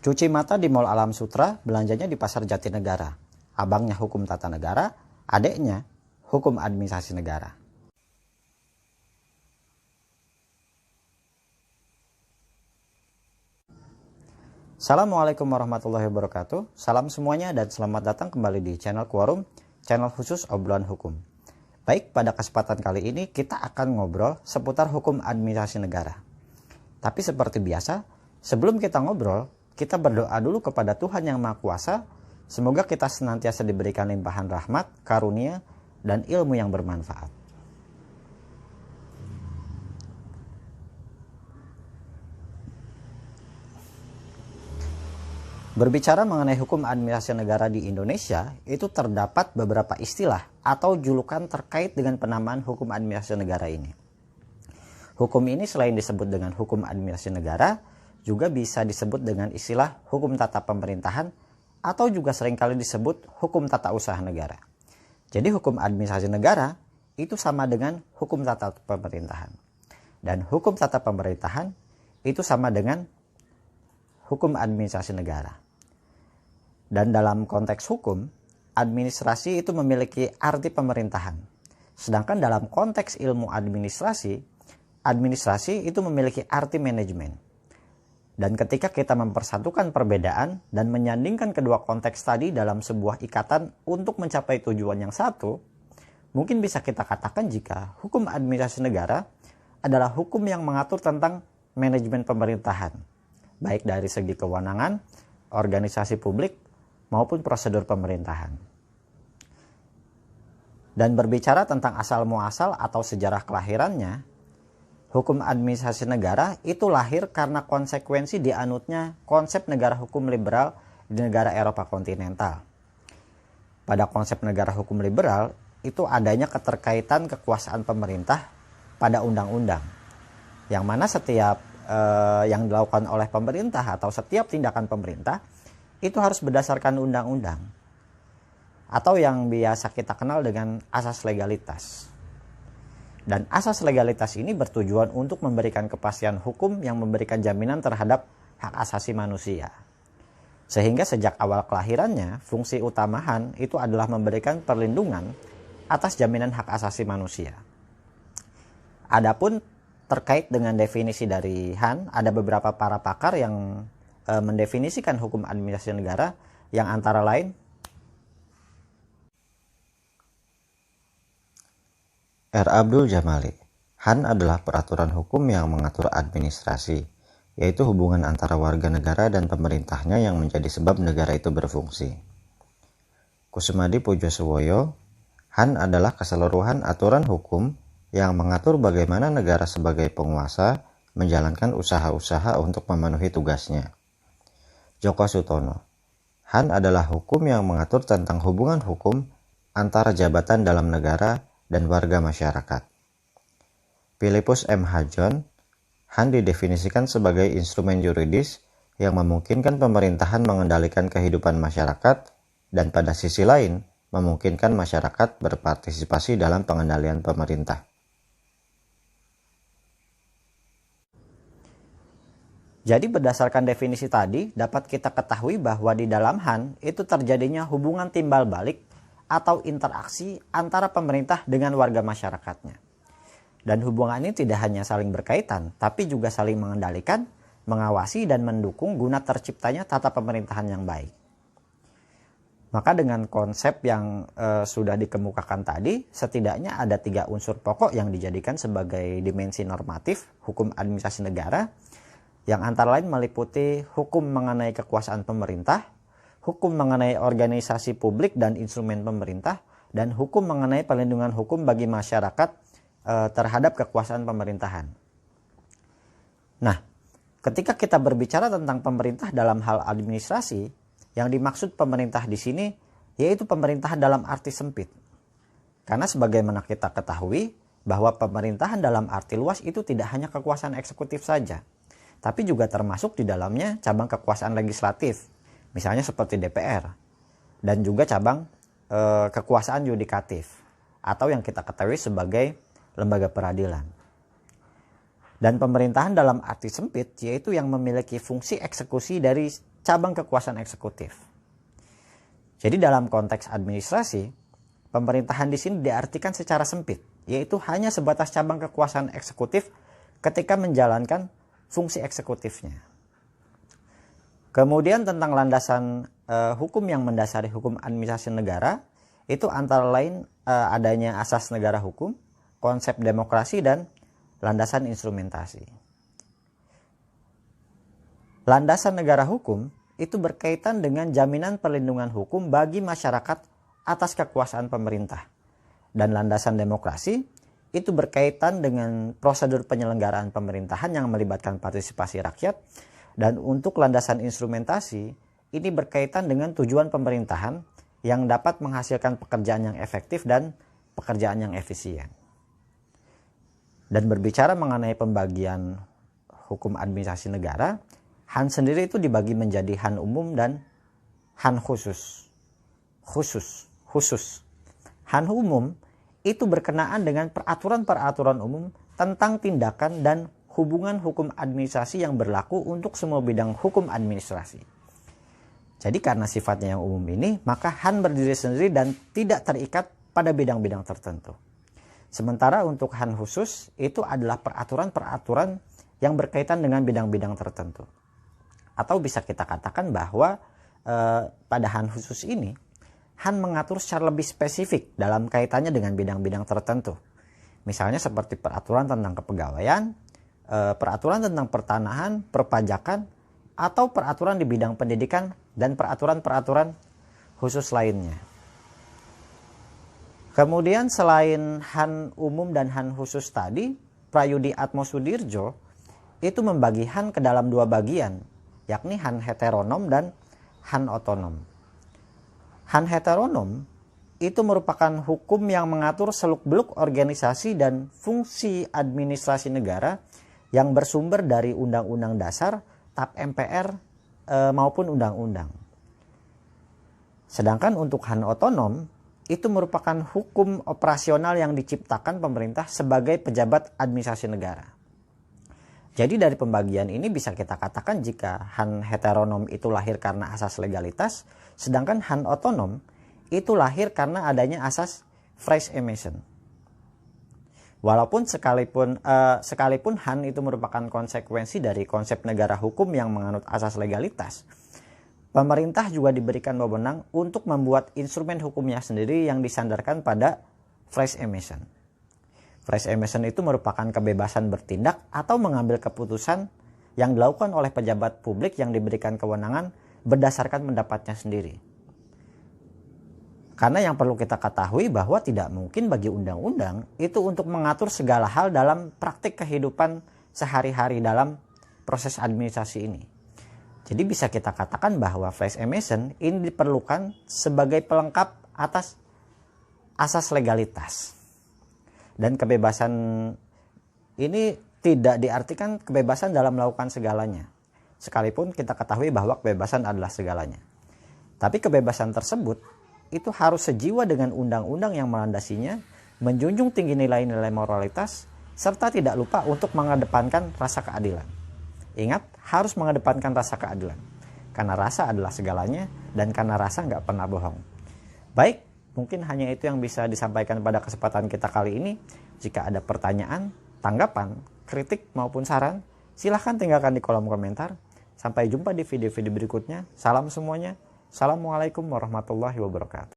Cuci mata di Mall Alam Sutra, belanjanya di Pasar Jatinegara. Abangnya hukum tata negara, adeknya hukum administrasi negara. Assalamualaikum warahmatullahi wabarakatuh. Salam semuanya dan selamat datang kembali di channel Quorum, channel khusus obrolan hukum. Baik, pada kesempatan kali ini kita akan ngobrol seputar hukum administrasi negara. Tapi seperti biasa, sebelum kita ngobrol, kita berdoa dulu kepada Tuhan Yang Maha Kuasa. Semoga kita senantiasa diberikan limpahan rahmat, karunia, dan ilmu yang bermanfaat. Berbicara mengenai hukum administrasi negara di Indonesia, itu terdapat beberapa istilah atau julukan terkait dengan penamaan hukum administrasi negara ini. Hukum ini selain disebut dengan hukum administrasi negara, juga bisa disebut dengan istilah hukum tata pemerintahan atau juga seringkali disebut hukum tata usaha negara. Jadi hukum administrasi negara itu sama dengan hukum tata pemerintahan. Dan hukum tata pemerintahan itu sama dengan hukum administrasi negara. Dan dalam konteks hukum, administrasi itu memiliki arti pemerintahan. Sedangkan dalam konteks ilmu administrasi, administrasi itu memiliki arti manajemen. Dan ketika kita mempersatukan perbedaan dan menyandingkan kedua konteks tadi dalam sebuah ikatan untuk mencapai tujuan yang satu, mungkin bisa kita katakan jika hukum administrasi negara adalah hukum yang mengatur tentang manajemen pemerintahan, baik dari segi kewenangan, organisasi publik, maupun prosedur pemerintahan. Dan berbicara tentang asal-muasal atau sejarah kelahirannya, hukum administrasi negara itu lahir karena konsekuensi dianutnya konsep negara hukum liberal di negara Eropa kontinental. Pada konsep negara hukum liberal, itu adanya keterkaitan kekuasaan pemerintah pada undang-undang. Yang mana setiap yang dilakukan oleh pemerintah atau setiap tindakan pemerintah itu harus berdasarkan undang-undang. Atau yang biasa kita kenal dengan asas legalitas. Dan asas legalitas ini bertujuan untuk memberikan kepastian hukum yang memberikan jaminan terhadap hak asasi manusia. Sehingga sejak awal kelahirannya, fungsi utama HAN itu adalah memberikan perlindungan atas jaminan hak asasi manusia. Adapun terkait dengan definisi dari HAN, ada beberapa para pakar yang mendefinisikan hukum administrasi negara yang antara lain R. Abdul Jamali. HAN adalah peraturan hukum yang mengatur administrasi, yaitu hubungan antara warga negara dan pemerintahnya yang menjadi sebab negara itu berfungsi. Kusumadi Pujosuwoyo, HAN adalah keseluruhan aturan hukum yang mengatur bagaimana negara sebagai penguasa menjalankan usaha-usaha untuk memenuhi tugasnya. Joko Sutono, HAN adalah hukum yang mengatur tentang hubungan hukum antara jabatan dalam negara dan warga masyarakat. Philippus M. Hajon, HAN didefinisikan sebagai instrumen juridis yang memungkinkan pemerintahan mengendalikan kehidupan masyarakat dan pada sisi lain memungkinkan masyarakat berpartisipasi dalam pengendalian pemerintah. Jadi berdasarkan definisi tadi, dapat kita ketahui bahwa di dalam HAN itu terjadinya hubungan timbal balik atau interaksi antara pemerintah dengan warga masyarakatnya. Dan hubungan ini tidak hanya saling berkaitan, tapi juga saling mengendalikan, mengawasi, dan mendukung guna terciptanya tata pemerintahan yang baik. Maka dengan konsep yang sudah dikemukakan tadi, setidaknya ada 3 unsur pokok yang dijadikan sebagai dimensi normatif hukum administrasi negara, yang antara lain meliputi hukum mengenai kekuasaan pemerintah, hukum mengenai organisasi publik dan instrumen pemerintah, dan hukum mengenai perlindungan hukum bagi masyarakat terhadap kekuasaan pemerintahan. Nah, ketika kita berbicara tentang pemerintah dalam hal administrasi, yang dimaksud pemerintah di sini yaitu pemerintahan dalam arti sempit. Karena sebagaimana kita ketahui bahwa pemerintahan dalam arti luas itu tidak hanya kekuasaan eksekutif saja, tapi juga termasuk di dalamnya cabang kekuasaan legislatif, misalnya seperti DPR, dan juga cabang kekuasaan yudikatif, atau yang kita ketahui sebagai lembaga peradilan. Dan pemerintahan dalam arti sempit yaitu yang memiliki fungsi eksekusi dari cabang kekuasaan eksekutif. Jadi dalam konteks administrasi, pemerintahan di sini diartikan secara sempit, yaitu hanya sebatas cabang kekuasaan eksekutif ketika menjalankan fungsi eksekutifnya. Kemudian tentang landasan hukum yang mendasari hukum administrasi negara, itu antara lain adanya asas negara hukum, konsep demokrasi, dan landasan instrumentasi. Landasan negara hukum itu berkaitan dengan jaminan perlindungan hukum bagi masyarakat atas kekuasaan pemerintah. Dan landasan demokrasi itu berkaitan dengan prosedur penyelenggaraan pemerintahan yang melibatkan partisipasi rakyat. Dan untuk landasan instrumentasi, ini berkaitan dengan tujuan pemerintahan yang dapat menghasilkan pekerjaan yang efektif dan pekerjaan yang efisien. Dan berbicara mengenai pembagian hukum administrasi negara, Han sendiri itu dibagi menjadi Han umum dan Han khusus. Han umum itu berkenaan dengan peraturan-peraturan umum tentang tindakan dan hubungan hukum administrasi yang berlaku untuk semua bidang hukum administrasi. Jadi karena sifatnya yang umum ini, maka Han berdiri sendiri dan tidak terikat pada bidang-bidang tertentu. Sementara untuk Han khusus itu adalah peraturan-peraturan yang berkaitan dengan bidang-bidang tertentu. Atau bisa kita katakan bahwa pada Han khusus ini, Han mengatur secara lebih spesifik dalam kaitannya dengan bidang-bidang tertentu. Misalnya seperti peraturan tentang kepegawaian, peraturan tentang pertanahan, perpajakan, atau peraturan di bidang pendidikan, dan peraturan-peraturan khusus lainnya. Kemudian selain Han umum dan Han khusus tadi, Prayudi Atmosudirjo itu membagi Han ke dalam dua bagian, yakni Han heteronom dan Han otonom. Han heteronom itu merupakan hukum yang mengatur seluk-beluk organisasi dan fungsi administrasi negara yang bersumber dari Undang-Undang Dasar, TAP MPR, maupun undang-undang. Sedangkan untuk Han otonom itu merupakan hukum operasional yang diciptakan pemerintah sebagai pejabat administrasi negara. Jadi dari pembagian ini bisa kita katakan jika Han heteronom itu lahir karena asas legalitas, sedangkan Han otonom itu lahir karena adanya asas fresh emission. Walaupun sekalipun Han itu merupakan konsekuensi dari konsep negara hukum yang menganut asas legalitas, pemerintah juga diberikan wewenang untuk membuat instrumen hukumnya sendiri yang disandarkan pada fresh emission. Fresh emission itu merupakan kebebasan bertindak atau mengambil keputusan yang dilakukan oleh pejabat publik yang diberikan kewenangan berdasarkan pendapatnya sendiri. Karena yang perlu kita ketahui bahwa tidak mungkin bagi undang-undang itu untuk mengatur segala hal dalam praktik kehidupan sehari-hari dalam proses administrasi ini. Jadi bisa kita katakan bahwa fresh emission ini diperlukan sebagai pelengkap atas asas legalitas. Dan kebebasan ini tidak diartikan kebebasan dalam melakukan segalanya. Sekalipun kita ketahui bahwa kebebasan adalah segalanya. Tapi kebebasan tersebut itu harus sejiwa dengan undang-undang yang melandasinya, menjunjung tinggi nilai-nilai moralitas, serta tidak lupa untuk mengedepankan rasa keadilan. Ingat, harus mengedepankan rasa keadilan. Karena rasa adalah segalanya, dan karena rasa nggak pernah bohong. Baik, mungkin hanya itu yang bisa disampaikan pada kesempatan kita kali ini. Jika ada pertanyaan, tanggapan, kritik maupun saran, silahkan tinggalkan di kolom komentar. Sampai jumpa di video-video berikutnya. Salam semuanya. Assalamualaikum warahmatullahi wabarakatuh.